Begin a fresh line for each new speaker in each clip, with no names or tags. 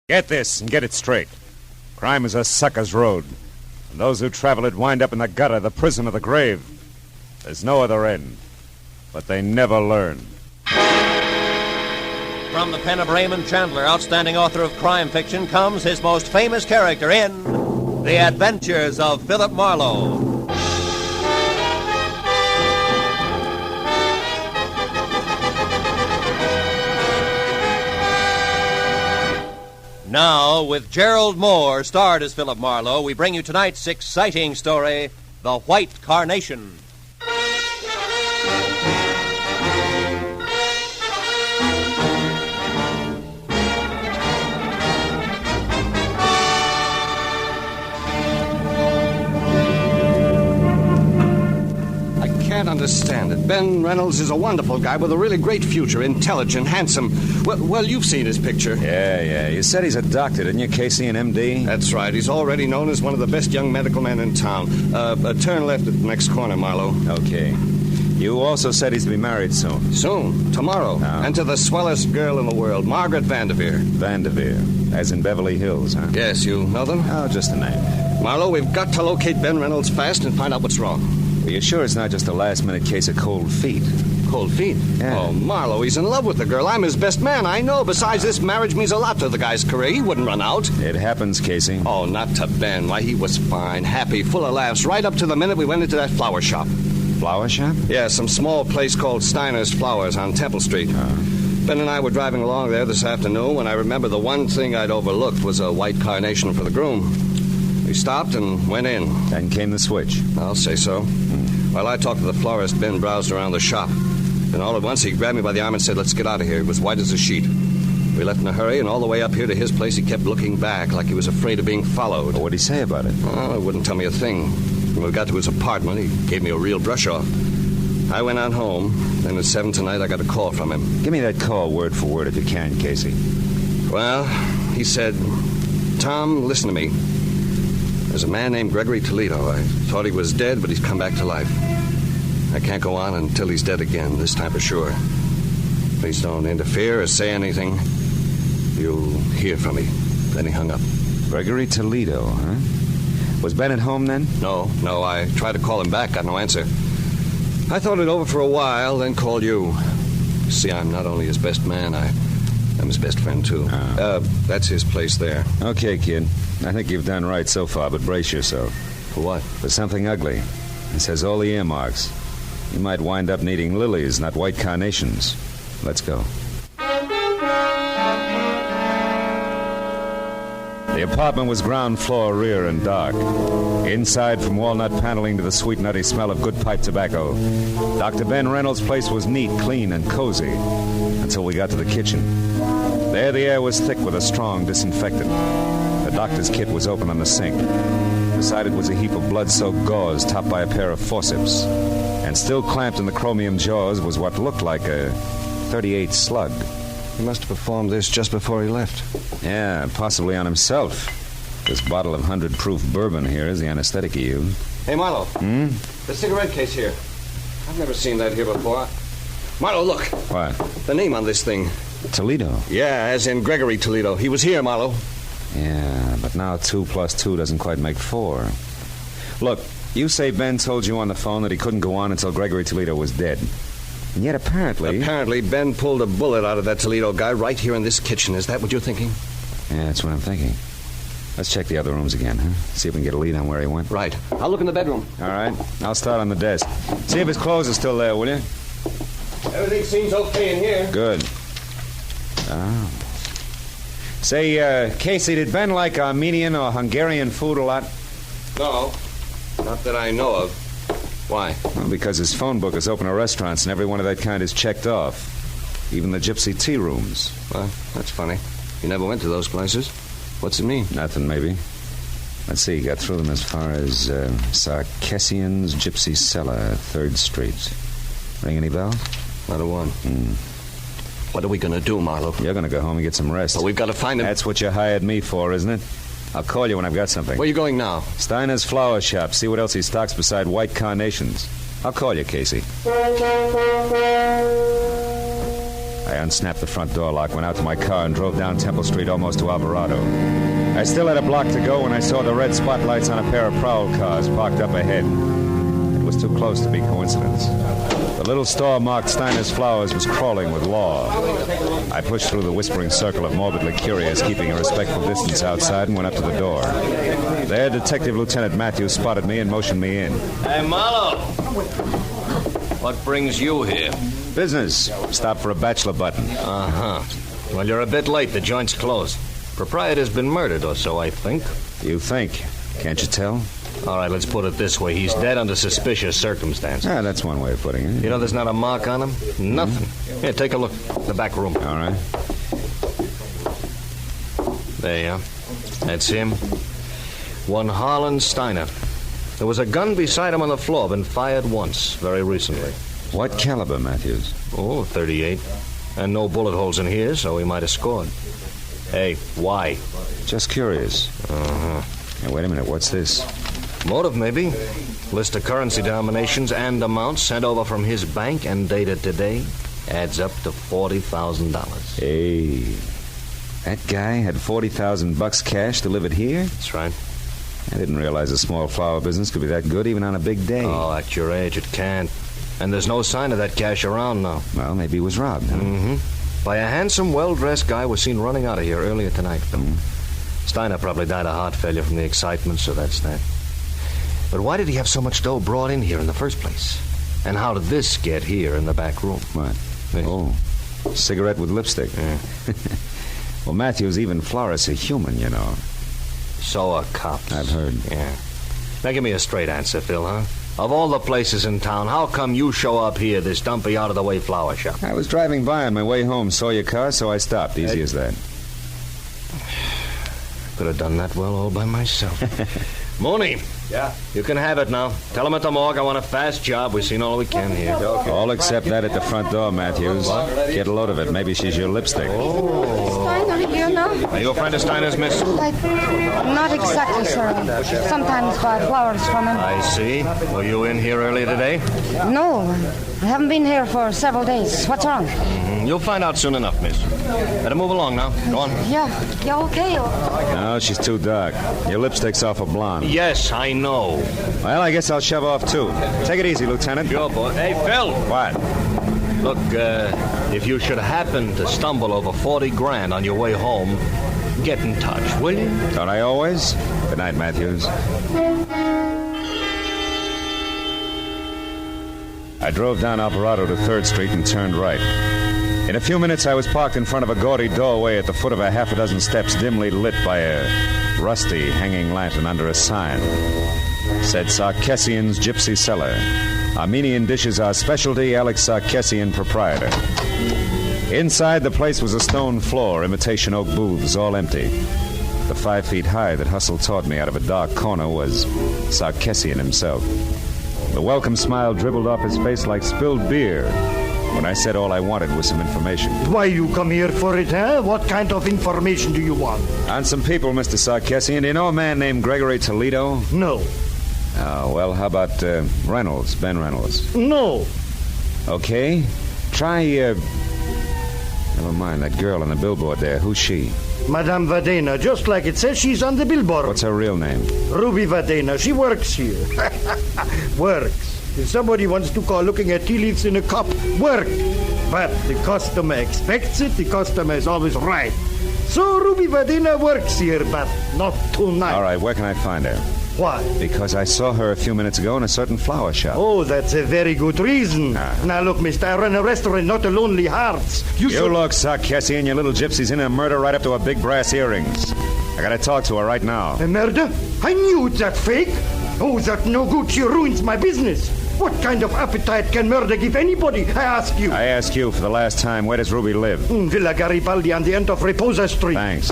Get this and get it straight. Crime is a sucker's road. And those who travel it wind up in the gutter, the prison, or the grave. There's no other end. But they never learn.
From the pen of Raymond Chandler, outstanding author of crime fiction, comes his most famous character in The Adventures of Philip Marlowe. Now, with Gerald Moore, starred as Philip Marlowe, we bring you tonight's exciting story, The White Carnation.
I can't understand it. Ben Reynolds is a wonderful guy with a really great future, intelligent, handsome. Well, you've seen his picture.
Yeah. You said he's a doctor, didn't you, Casey, an MD?
That's right. He's already known as one of the best young medical men in town. Turn left at the next corner, Marlowe.
Okay. You also said he's to be married soon.
Soon. Tomorrow.
Oh.
And to the swellest girl in the world, Margaret Vanderveer.
Vanderveer. As in Beverly Hills, huh?
Yes, you know them?
Oh, just a name.
Marlowe, we've got to locate Ben Reynolds fast and find out what's wrong.
Are you sure it's not just a last-minute case of cold feet?
Cold feet?
Yeah.
Oh, Marlowe, he's in love with the girl. I'm his best man, I know. Besides, this marriage means a lot to the guy's career. He wouldn't run out.
It happens, Casey.
Oh, not to Ben. Why, he was fine, happy, full of laughs, right up to the minute we went into that flower shop.
Flower shop?
Yeah, some small place called Steiner's Flowers on Temple Street. Ben and I were driving along there this afternoon when I remember the one thing I'd overlooked was a white carnation for the groom. We stopped and went in.
Then came the switch.
I'll say so. While I talked to the florist, Ben browsed around the shop. Then all at once he grabbed me by the arm and said, "Let's get out of here." He was white as a sheet. We left in a hurry, and all the way up here to his place he kept looking back like he was afraid of being followed.
What'd he say about it?
Oh, he wouldn't tell me a thing. When we got to his apartment, he gave me a real brush-off. I went on home. Then at 7 tonight, I got a call from him.
Give me that call word for word if you can, Casey.
Well, he said, "Tom, listen to me. There's a man named Gregory Toledo. I thought he was dead, but he's come back to life. I can't go on until he's dead again, this time for sure. Please don't interfere or say anything. You'll hear from me." Then he hung up.
Gregory Toledo, huh? Was Ben at home then?
No, I tried to call him back, got no answer. I thought it over for a while, then called you. You see, I'm not only his best man, I'm his best friend, too. That's his place there.
Okay, kid. I think you've done right so far, but brace yourself.
For what?
For something ugly. It says all the earmarks. You might wind up needing lilies, not white carnations. Let's go. The apartment was ground floor, rear, and dark. Inside, from walnut paneling to the sweet, nutty smell of good pipe tobacco, Dr. Ben Reynolds' place was neat, clean, and cozy until we got to the kitchen. There the air was thick with a strong disinfectant. The doctor's kit was open on the sink. Beside it was a heap of blood-soaked gauze topped by a pair of forceps. And still clamped in the chromium jaws was what looked like a .38 slug.
He must have performed this just before he left.
Yeah, possibly on himself. This bottle of 100-proof bourbon here is the anesthetic he used.
Hey, Marlowe. The cigarette case here. I've never seen that here before. Marlowe, look.
What?
The name on this thing.
Toledo.
Yeah, as in Gregory Toledo. He was here, Marlowe.
Yeah, but now 2 plus 2 doesn't quite make 4. Look, you say Ben told you on the phone that he couldn't go on until Gregory Toledo was dead. And yet apparently...
Apparently, Ben pulled a bullet out of that Toledo guy right here in this kitchen. Is that what you're thinking?
Yeah, that's what I'm thinking. Let's check the other rooms again, huh? See if we can get a lead on where he went.
Right. I'll look in the bedroom.
All right. I'll start on the desk. See if his clothes are still there, will you?
Everything seems okay in here.
Good. Oh. Say, Casey, did Ben like Armenian or Hungarian food a lot?
No. Not that I know of. Why?
Well, because his phone book is open to restaurants and every one of that kind is checked off. Even the gypsy tea rooms.
Well, that's funny. You never went to those places. What's it mean?
Nothing, maybe. Let's see, got through them as far as Sarkessian's Gypsy Cellar, 3rd Street. Ring any bell?
Not a one. What are we going to do, Marlowe?
You're going to go home and get some rest.
But we've got to find him.
That's what you hired me for, isn't it? I'll call you when I've got something.
Where are you going now?
Steiner's Flower Shop. See what else he stocks beside white carnations. I'll call you, Casey. I unsnapped the front door lock, went out to my car, and drove down Temple Street almost to Alvarado. I still had a block to go when I saw the red spotlights on a pair of prowl cars parked up ahead. It was too close to be coincidence. The little store marked Steiner's Flowers was crawling with law. I pushed through the whispering circle of morbidly curious, keeping a respectful distance outside, and went up to the door. There, Detective Lieutenant Matthews spotted me and motioned me in.
Hey, Marlowe. What brings you here?
Business. Stop for a bachelor button.
Uh-huh. Well, you're a bit late. The joint's closed. Proprietor's been murdered or so, I think.
You think? Can't you tell?
All right, let's put it this way. He's dead under suspicious circumstances.
Ah, that's one way of putting it.
You know there's not a mark on him? Nothing. Here, take a look. The back room.
All right.
There you are. That's him. One Harlan Steiner. There was a gun beside him on the floor, been fired once, very recently.
What caliber, Matthews?
Oh, 38. And no bullet holes in here, so he might have scored. Hey, why?
Just curious.
Uh-huh.
Hey, wait a minute, what's this?
Motive, maybe. List of currency denominations and amounts sent over from his bank and dated today adds up to $40,000.
Hey, that guy had $40,000 cash delivered here?
That's right.
I didn't realize a small flower business could be that good even on a big day.
Oh, at your age, it can't. And there's no sign of that cash around now.
Well, maybe he was robbed, huh?
Mm-hmm. By a handsome, well-dressed guy was seen running out of here earlier tonight. Steiner probably died of heart failure from the excitement, so that's that. But why did he have so much dough brought in here in the first place? And how did this get here in the back room?
What? Oh, cigarette with lipstick.
Yeah.
Well, Matthews, even florists are human, you know.
So are cops.
I've heard.
Yeah. Now give me a straight answer, Phil, huh? Of all the places in town, how come you show up here, this dumpy, out-of-the-way flower shop?
I was driving by on my way home, saw your car, so I stopped. Easy as that.
Could have done that well all by myself. Mooney.
Yeah?
You can have it now. Tell him at the morgue I want a fast job. We've seen all we can here.
Okay.
All except that at the front door, Matthews. Get a load of it. Maybe she's your lipstick.
Steiner here now?
Are you a friend of Steiner's, miss?
Not exactly, sir. Sometimes buy flowers from him.
I see. Were you in here earlier today?
No, I haven't been here for several days. What's wrong?
You'll find out soon enough, miss. Better move along now. Go on.
Yeah, okay.
No, she's too dark. Your lipstick's awful blonde.
Yes, I know.
Well, I guess I'll shove off, too. Take it easy, Lieutenant.
Sure, boy. Hey, Phil.
What?
Look, if you should happen to stumble over 40 grand on your way home, get in touch, will you?
Don't I always? Good night, Matthews. I drove down Alvarado to 3rd Street and turned right. In a few minutes, I was parked in front of a gaudy doorway at the foot of a half a dozen steps dimly lit by a rusty hanging lantern under a sign. Said Sarkessian's Gypsy Cellar. Armenian dishes are specialty, Alex Sarkessian, proprietor. Inside, the place was a stone floor, imitation oak booths, all empty. The 5 feet high that hustled toward me out of a dark corner was Sarkessian himself. The welcome smile dribbled off his face like spilled beer when I said all I wanted was some information.
Why you come here for it, huh? What kind of information do you want?
On some people, Mr. Sarkessian. Do you know a man named Gregory Toledo?
No.
Oh, well, how about Reynolds, Ben Reynolds?
No.
Okay. Try, never mind, that girl on the billboard there. Who's she?
Madame Vadena, just like it says, she's on the billboard.
What's her real name?
Ruby Vadena. She works here. Works. If somebody wants to call looking at tea leaves in a cup, work. But the customer expects it. The customer is always right. So Ruby Vadena works here, but not tonight.
All right, where can I find her?
Why?
Because I saw her a few minutes ago in a certain flower shop.
Oh, that's a very good reason. Now, look, mister, I run a restaurant, not a Lonely Hearts.
You look, Sarkessian, your little gypsy's in a murder right up to her big brass earrings. I gotta talk to her right now.
A murder? I knew it's that fake. Oh, that no good. She ruins my business. What kind of appetite can murder give anybody, I ask you?
I ask you for the last time, where does Ruby live?
Villa Garibaldi on the end of Reposa Street.
Thanks.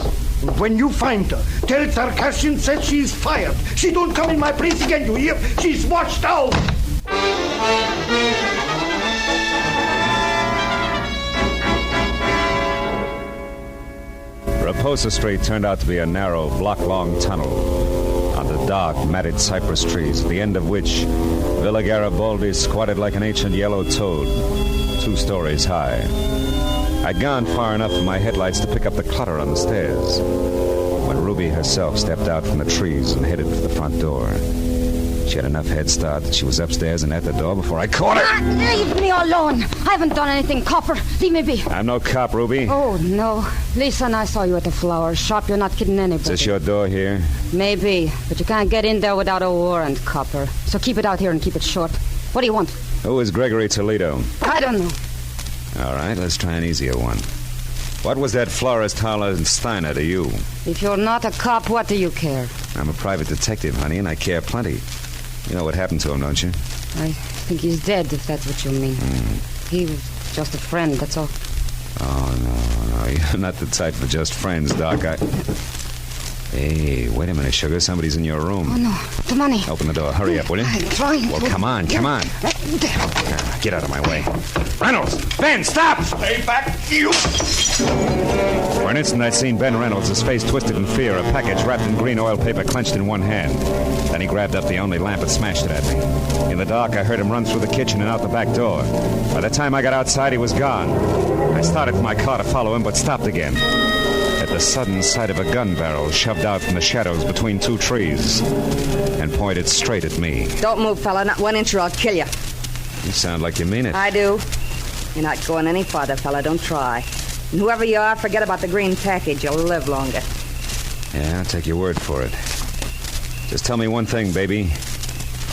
When you find her, tell Sarkessian says she's fired. She don't come in my place again, you hear? She's washed out.
Reposa Street turned out to be a narrow, block-long tunnel under dark, matted cypress trees, at the end of which Villa Garibaldi squatted like an ancient yellow toad, 2 stories high. I'd gone far enough for my headlights to pick up the clutter on the stairs when Ruby herself stepped out from the trees and headed for the front door. She had enough head start that she was upstairs and at the door before I caught her.
Leave me alone. I haven't done anything, Copper. Leave me be.
I'm no cop, Ruby.
Oh, no. Lisa and I saw you at the flower shop. You're not kidding anybody.
Is this your door here?
Maybe, but you can't get in there without a warrant, Copper. So keep it out here and keep it short. What do you want?
Who is Gregory Toledo?
I don't know.
All right, let's try an easier one. What was that florist Harlan Steiner to you?
If you're not a cop, what do you care?
I'm a private detective, honey, and I care plenty. You know what happened to him, don't you?
I think he's dead, if that's what you mean. He was just a friend, that's all.
Oh, no. You're not the type for just friends, Doc. Hey, wait a minute, sugar. Somebody's in your room.
Oh, no. The money.
Open the door. Hurry up, will you?
I'm trying.
Well, come on. Get out of my way. Reynolds! Ben, stop!
Stay back, you!
For an instant, I'd seen Ben Reynolds, his face twisted in fear, a package wrapped in green oil paper clenched in one hand. Then he grabbed up the only lamp and smashed it at me. In the dark, I heard him run through the kitchen and out the back door. By the time I got outside, he was gone. I started for my car to follow him, but stopped again at the sudden sight of a gun barrel shoved out from the shadows between two trees and pointed straight at me.
Don't move, fella. Not 1 inch or I'll kill you.
You sound like you mean it.
I do. You're not going any farther, fella. Don't try. And whoever you are, forget about the green package. You'll live longer.
Yeah, I'll take your word for it. Just tell me one thing, baby.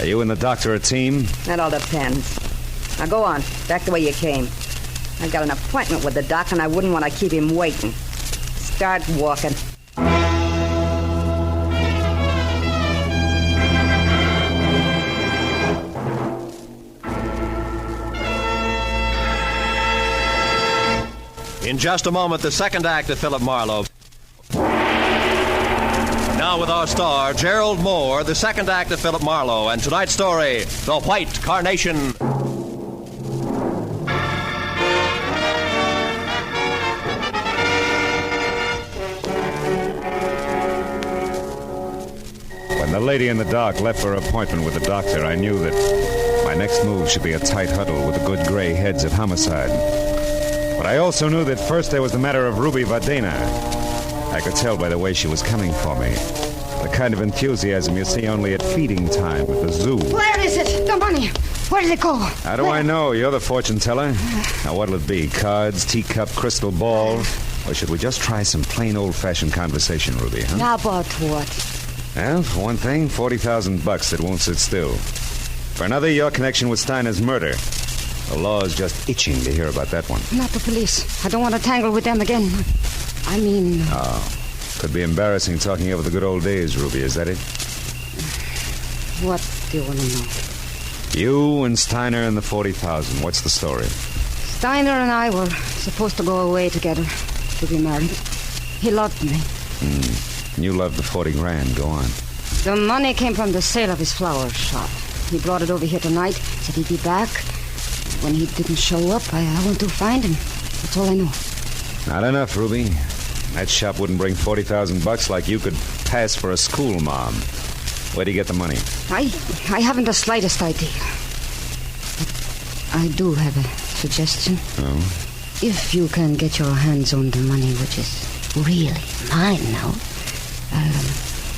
Are you and the doctor a team?
That all depends. Now go on. Back the way you came. I got an appointment with the doc, and I wouldn't want to keep him waiting. Start walking.
In just a moment, the second act of Philip Marlowe. Now with our star, Gerald Moore, the second act of Philip Marlowe, and tonight's story, The White Carnation.
When the lady in the dark left for her appointment with the doctor, I knew that my next move should be a tight huddle with the good gray heads of homicide. But I also knew that first there was the matter of Ruby Vadena. I could tell by the way she was coming for me. The kind of enthusiasm you see only at feeding time at the zoo.
Where is it? The money. Where did it go?
How do I know? You're the fortune teller. Now, what'll it be? Cards, teacup, crystal ball? Or should we just try some plain old-fashioned conversation, Ruby, huh?
How about what?
Well, for one thing, $40,000 that won't sit still. For another, your connection with Steiner's murder. The law is just itching to hear about that one.
Not the police. I don't want to tangle with them again. I mean...
Oh, could be embarrassing talking over the good old days, Ruby, is that it?
What do you want to know?
You and Steiner and the 40,000. What's the story?
Steiner and I were supposed to go away together to be married. He loved me.
You loved the 40 grand. Go on.
The money came from the sale of his flower shop. He brought it over here tonight, said he'd be back. When he didn't show up, I went to find him. That's all I know.
Not enough, Ruby. That shop wouldn't bring $40,000 like you could pass for a school mom. Where'd he get the money?
I haven't the slightest idea. But I do have a suggestion.
Oh?
If you can get your hands on the money, which is really mine now, I'll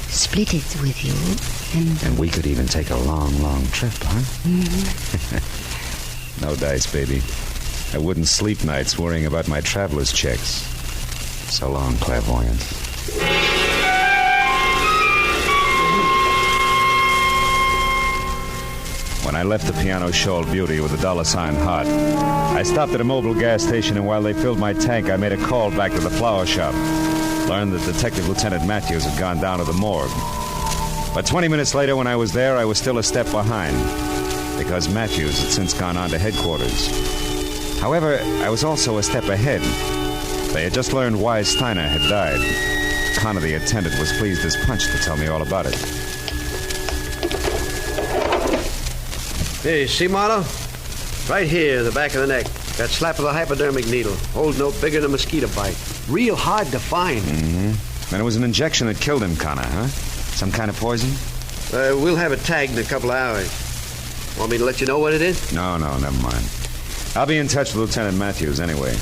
split it with you,
And we could even take a long, long trip, huh? No dice, baby. I wouldn't sleep nights worrying about my traveler's checks. So long, clairvoyant. When I left the piano shawl beauty with a $sign heart, I stopped at a mobile gas station, and while they filled my tank, I made a call back to the flower shop. Learned that Detective Lieutenant Matthews had gone down to the morgue. But 20 minutes later, when I was there, I was still a step behind, because Matthews had since gone on to headquarters. However, I was also a step ahead. They had just learned why Steiner had died. Connor, the attendant, was pleased as punch to tell me all about it.
Here, you see, Marlowe? Right here, the back of the neck. That slap of the hypodermic needle. Hold no bigger than a mosquito bite. Real hard to find.
And it was an injection that killed him, Connor, huh? Some kind of poison?
We'll have it tagged in a couple of hours. Want me to let you know what it is?
No, never mind. I'll be in touch with Lieutenant Matthews anyway.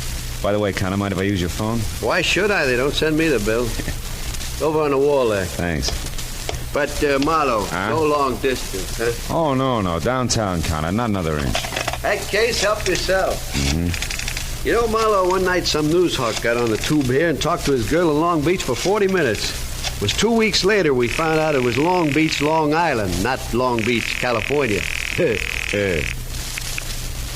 By the way, Connor, mind if I use your phone?
Why should I? They don't send me the bill. Over on the wall there.
Thanks.
But, Marlowe, no long distance, huh?
Oh, no. Downtown, Connor. Not another inch.
That case, help yourself. Mm-hmm. You know, Marlowe, one night some news hawk got on the tube here and talked to his girl in Long Beach for 40 minutes. It was 2 weeks later we found out it was Long Beach, Long Island, not Long Beach, California.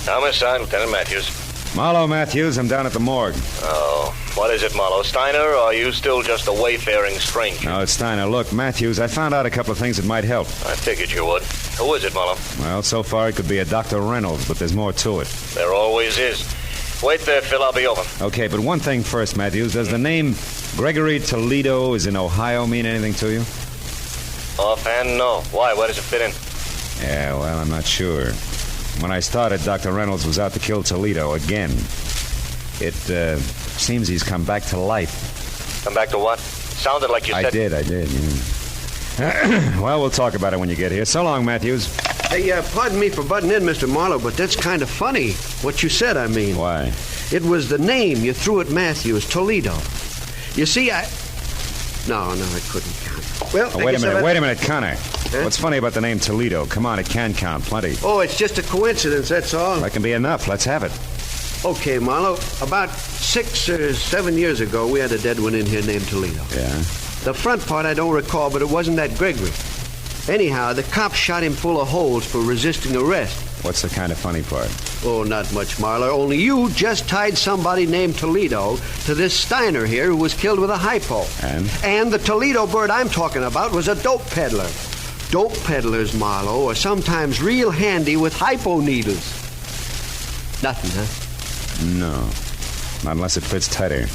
Homicide, Lieutenant Matthews.
Marlowe Matthews, I'm down at the morgue.
Oh, what is it, Marlowe? Steiner, or are you still just a wayfaring stranger?
No, it's Steiner. Look, Matthews, I found out a couple of things that might help.
I figured you would. Who is it, Marlowe?
Well, so far it could be a Dr. Reynolds, but there's more to it.
There always is. Wait there, Phil. I'll be over.
Okay, but one thing first, Matthews. Does the name Gregory Toledo is in Ohio mean anything to you?
Offhand, no. Why? Where does it fit in?
Yeah, well, I'm not sure. When I started, Dr. Reynolds was out to kill Toledo again. It seems he's come back to life.
Come back to what? Sounded like you said...
I did, yeah. Well, we'll talk about it when you get here. So long, Matthews.
Hey, pardon me for butting in, Mr. Marlowe, but that's kind of funny. What you said, I mean.
Why?
It was the name you threw at Matthews, Toledo. You see, No, I couldn't count. Well,
oh, wait a minute, Connor. Huh? What's funny about the name Toledo? Come on, it can count plenty.
Oh, it's just a coincidence, that's all.
That can be enough. Let's have it.
Okay, Marlowe. About 6 or 7 years ago, we had a dead one in here named Toledo.
Yeah?
The front part I don't recall, but it wasn't that Gregory. Anyhow, the cops shot him full of holes for resisting arrest.
What's the kind of funny part?
Oh, not much, Marlowe. Only you just tied somebody named Toledo to this Steiner here who was killed with a hypo. And the Toledo bird I'm talking about was a dope peddler. Dope peddlers, Marlowe, are sometimes real handy with hypo needles. Nothing, huh?
No. Not unless it fits tighter.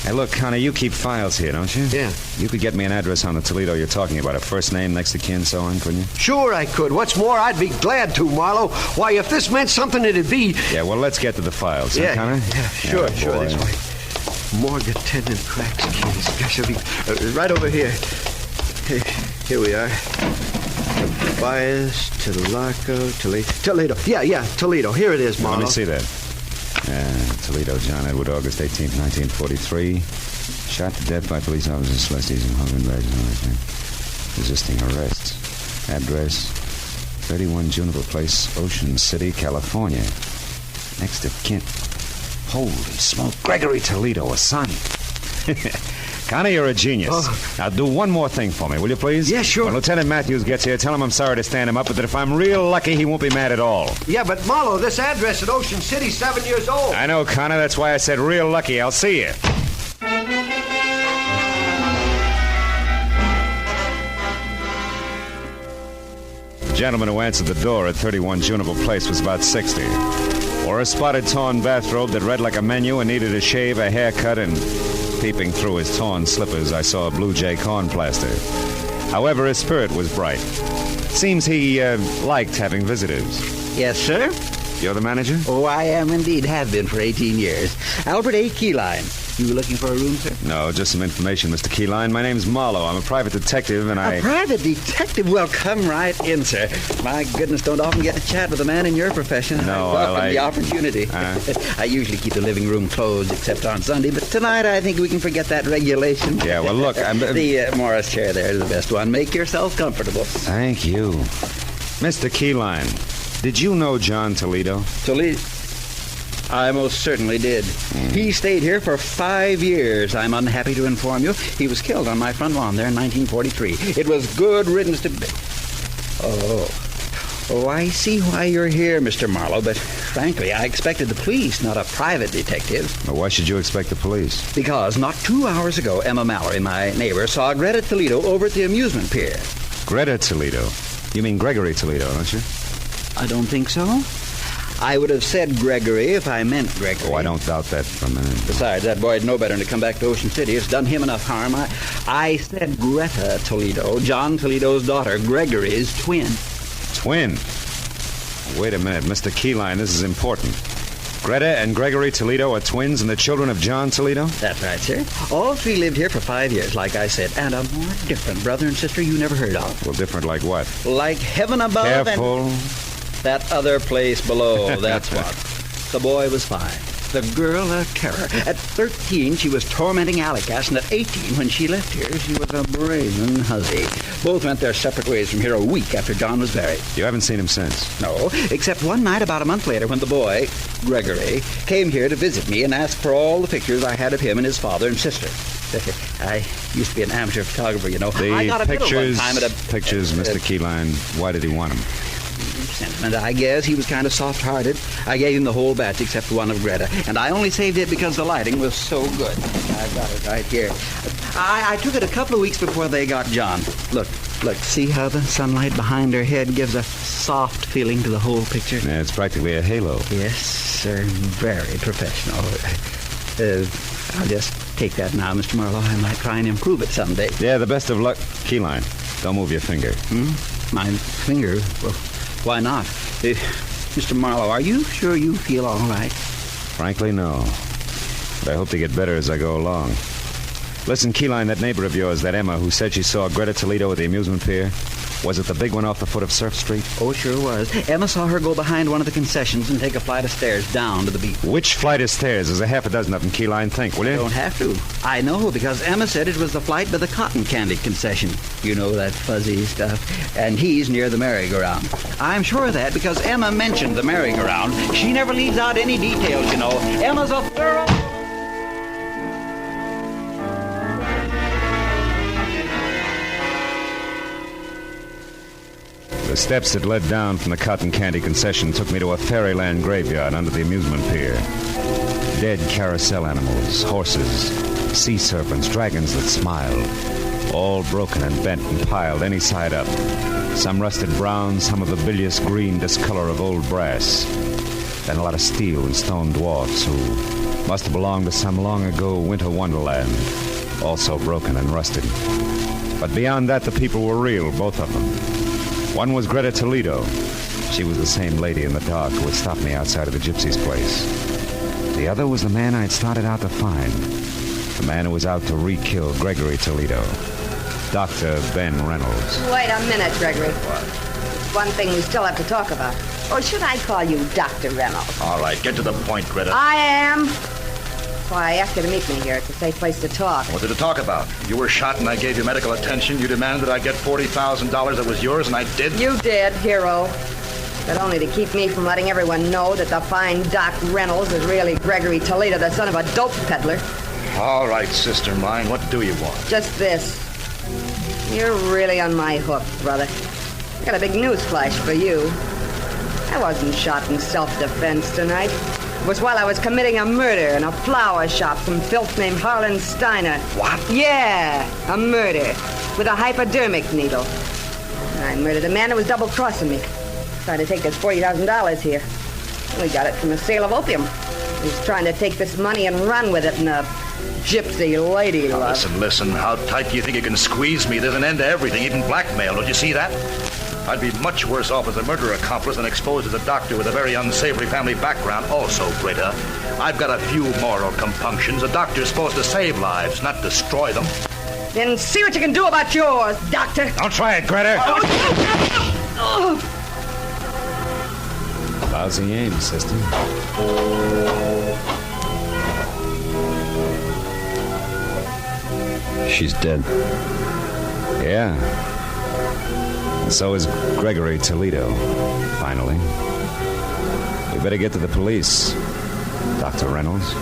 Hey, look, Connor, you keep files here, don't you?
Yeah.
You could get me an address on the Toledo you're talking about, a first name, next of kin, so on, couldn't you?
Sure I could. What's more, I'd be glad to, Marlowe. Why, if this meant something, it'd be...
Yeah, well, let's get to the files, huh, Connor?
Yeah, sure, this way. Morgue attendant cracks keys. Gosh, I'll be... right over here. Here we are. Bias, Toledo. Yeah, Toledo. Here it is, Marlowe.
Let me see that. Toledo, John Edward, August 18th, 1943. Shot to death by police officers, Celestes and Hogan resisting arrests. Address, 31 Juniper Place, Ocean City, California. Next of kin. Holy smoke. Gregory Toledo, a son. Connie, you're a genius.
Oh.
Now, do one more thing for me, will you, please?
Yeah, sure.
When Lieutenant Matthews gets here, tell him I'm sorry to stand him up, but that if I'm real lucky, he won't be mad at all.
Yeah, but, Marlowe, this address at Ocean City, 7 years old.
I know, Connor. That's why I said real lucky. I'll see you. The gentleman who answered the door at 31 Juniper Place was about 60. Wore a spotted torn bathrobe that read like a menu and needed a shave, a haircut, and... peeping through his torn slippers, I saw a Blue Jay corn plaster. However, his spirit was bright. Seems he liked having visitors.
Yes, sir.
You're the manager?
Oh, I am indeed. Have been for 18 years. Albert A. Keyline. You were looking for a room, sir?
No, just some information, Mr. Keyline. My name's Marlowe. I'm a private detective, and
A private detective? Well, come right in, sir. My goodness, don't often get to chat with a man in your profession.
No,
I welcome the opportunity. I usually keep the living room closed except on Sunday, but tonight I think we can forget that regulation.
Yeah, well, look,
the Morris chair there is the best one. Make yourself comfortable.
Thank you. Mr. Keyline, did you know John Toledo?
Toledo? I most certainly did. He stayed here for 5 years, I'm unhappy to inform you. He was killed on my front lawn there in 1943. It was good riddance to... Oh, I see why you're here, Mr. Marlowe, but frankly, I expected the police, not a private detective.
Well, why should you expect the police?
Because not 2 hours ago, Emma Mallory, my neighbor, saw Greta Toledo over at the amusement pier.
Greta Toledo? You mean Gregory Toledo, don't you?
I don't think so. I would have said Gregory if I meant Gregory.
Oh, I don't doubt that for a minute.
Besides, that boy'd know better than to come back to Ocean City. It's done him enough harm. I said Greta Toledo, John Toledo's daughter, Gregory's twin.
Twin? Wait a minute, Mr. Keyline, this is important. Greta and Gregory Toledo are twins and the children of John Toledo?
That's right, sir. All three lived here for 5 years, like I said, and a more different brother and sister you never heard of.
Well, different like what?
Like heaven above.
Careful.
That other place below, that's what. The boy was fine. The girl of terror. At 13, she was tormenting Alley-Cats, and at 18, when she left here, she was a brazen hussy. Both went their separate ways from here a week after John was buried.
You haven't seen him since?
No, except one night about a month later when the boy, Gregory, came here to visit me and asked for all the pictures I had of him and his father and sister. I used to be an amateur photographer, you know. I got a
pictures,
one time at
pictures, Mr. Keyline, why did he want them?
Sentiment, I guess. He was kind of soft-hearted. I gave him the whole batch except one of Greta, and I only saved it because the lighting was so good. I've got it right here. I took it a couple of weeks before they got John. Look, see how the sunlight behind her head gives a soft feeling to the whole picture?
Yeah, it's practically a halo.
Yes, sir. Very professional. I'll just take that now, Mr. Marlowe. I might try and improve it someday.
Yeah, the best of luck. Keyline, don't move your finger.
My finger? Well, why not? Mr. Marlowe, are you sure you feel all right?
Frankly, no. But I hope to get better as I go along. Listen, Keyline, that neighbor of yours, that Emma, who said she saw Greta Toledo at the amusement pier, was it the big one off the foot of Surf Street?
Oh, sure was. Emma saw her go behind one of the concessions and take a flight of stairs down to the beach.
Which flight of stairs? There's a half a dozen of them, Keyline. Think, will you?
You don't have to. I know, because Emma said it was the flight by the cotton candy concession. You know, that fuzzy stuff. And he's near the merry-go-round. I'm sure of that because Emma mentioned the merry-go-round. She never leaves out any details, you know. Emma's a thorough...
The steps that led down from the cotton candy concession took me to a fairyland graveyard under the amusement pier. Dead carousel animals, horses, sea serpents, dragons that smiled, all broken and bent and piled any side up. Some rusted brown, some of the bilious green discolor of old brass. Then a lot of steel and stone dwarfs who must have belonged to some long ago winter wonderland, also broken and rusted. But beyond that, the people were real, both of them. One was Greta Toledo. She was the same lady in the dark who had stopped me outside of the gypsy's place. The other was the man I had started out to find. The man who was out to re-kill Gregory Toledo. Dr. Ben Reynolds.
Wait a minute, Gregory. One thing we still have to talk about. Or should I call you Dr. Reynolds?
All right, get to the point, Greta.
I am. That's why I asked you to meet me here. It's a safe place to talk.
What did it talk about? You were shot and I gave you medical attention. You demanded I get $40,000 that was yours, and I did?
You did, hero. But only to keep me from letting everyone know that the fine Doc Reynolds is really Gregory Toledo, the son of a dope peddler.
All right, sister mine, what do you want?
Just this. You're really on my hook, brother. I got a big news flash for you. I wasn't shot in self-defense tonight. It was while I was committing a murder in a flower shop, some filth named Harlan Steiner.
What?
Yeah, a murder with a hypodermic needle. I murdered a man who was double-crossing me. Trying to take this $40,000 here. We got it from a sale of opium. He's trying to take this money and run with it in a gypsy lady
Now,
love.
listen. How tight do you think you can squeeze me? There's an end to everything, even blackmail. Don't you see that? I'd be much worse off as a murder accomplice than exposed as a doctor with a very unsavory family background. Also, Greta, I've got a few moral compunctions. A doctor's supposed to save lives, not destroy them.
Then see what you can do about yours, Doctor.
Don't try it, Greta. Lousy aim, sister.
She's dead.
Yeah. And so is Gregory Toledo, finally. We better get to the police, Dr. Reynolds.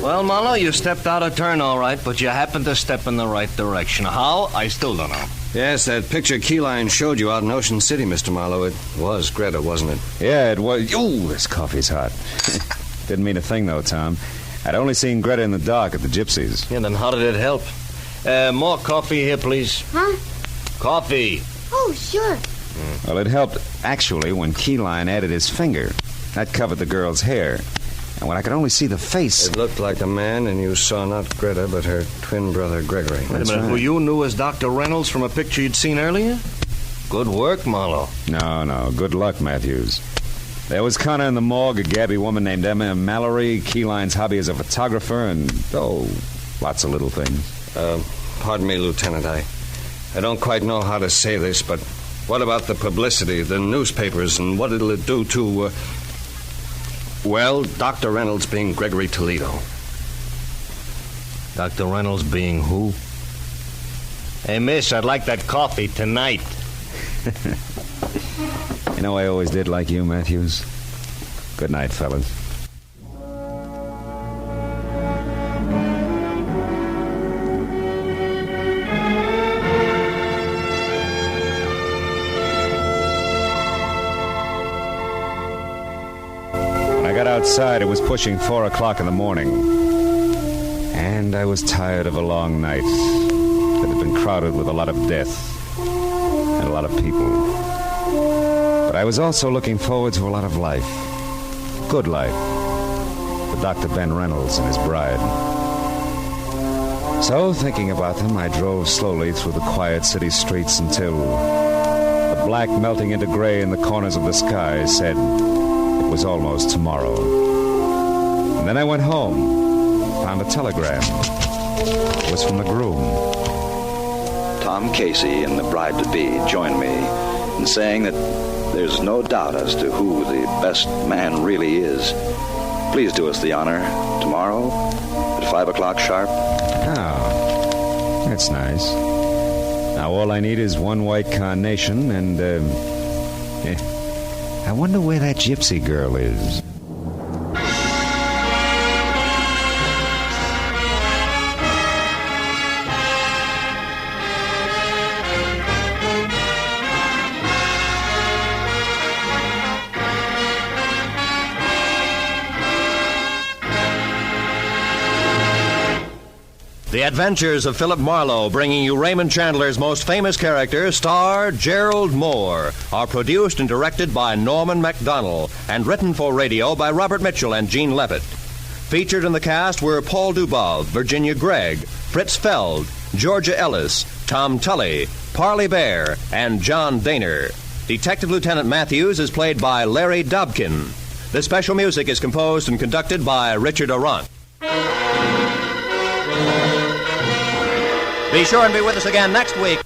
Well, Marlowe, you stepped out of turn all right, but you happened to step in the right direction. How? I still don't know.
Yes, that picture Keyline showed you out in Ocean City, Mr. Marlowe. It was Greta, wasn't it?
Yeah, it was. Ooh, this coffee's hot. Didn't mean a thing, though, Tom. I'd only seen Greta in the dark at the Gypsies.
Yeah, then how did it help? More coffee here, please.
Huh?
Coffee.
Oh, sure.
Well, it helped, actually, when Keyline added his finger. That covered the girl's hair. And when I could only see the face...
It looked like the man, and you saw not Greta, but her twin brother, Gregory.
Wait a minute, who you knew as Dr. Reynolds from a picture you'd seen earlier? Good work, Marlowe.
No. Good luck, Matthews. There was Connor in the morgue, a gabby woman named Emma Mallory, Keyline's hobby as a photographer, and, Lots of little things.
Pardon me, Lieutenant. I don't quite know how to say this, but what about the publicity, the newspapers, and what it'll do to, well, Dr. Reynolds being Gregory Toledo?
Dr. Reynolds being who? Hey, miss, I'd like that coffee tonight.
You know, I always did like you, Matthews. Good night, fellas. When I got outside, it was pushing 4 o'clock in the morning. And I was tired of a long night that had been crowded with a lot of death and a lot of people. But I was also looking forward to a lot of life. Good life. With Dr. Ben Reynolds and his bride. So, thinking about them, I drove slowly through the quiet city streets until the black melting into gray in the corners of the sky said it was almost tomorrow. And then I went home, found a telegram. It was from the groom.
Tom Casey and the bride-to-be joined me in saying that there's no doubt as to who the best man really is. Please do us the honor tomorrow at 5 o'clock sharp.
Oh, that's nice. Now all I need is one white carnation and, I wonder where that gypsy girl is.
The Adventures of Philip Marlowe, bringing you Raymond Chandler's most famous character, star Gerald Moore, are produced and directed by Norman MacDonald and written for radio by Robert Mitchell and Gene Levitt. Featured in the cast were Paul Dubov, Virginia Gregg, Fritz Feld, Georgia Ellis, Tom Tully, Parley Bear, and John Daner. Detective Lieutenant Matthews is played by Larry Dobkin. The special music is composed and conducted by Richard Arant. Be sure and be with us again next week.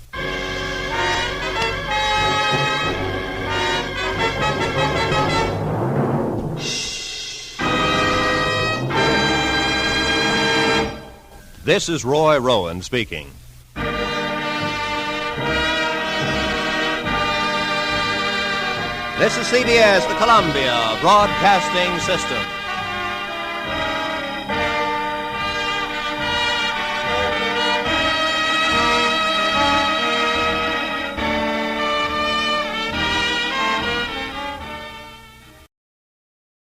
This is Roy Rowan speaking. This is CBS, the Columbia Broadcasting System.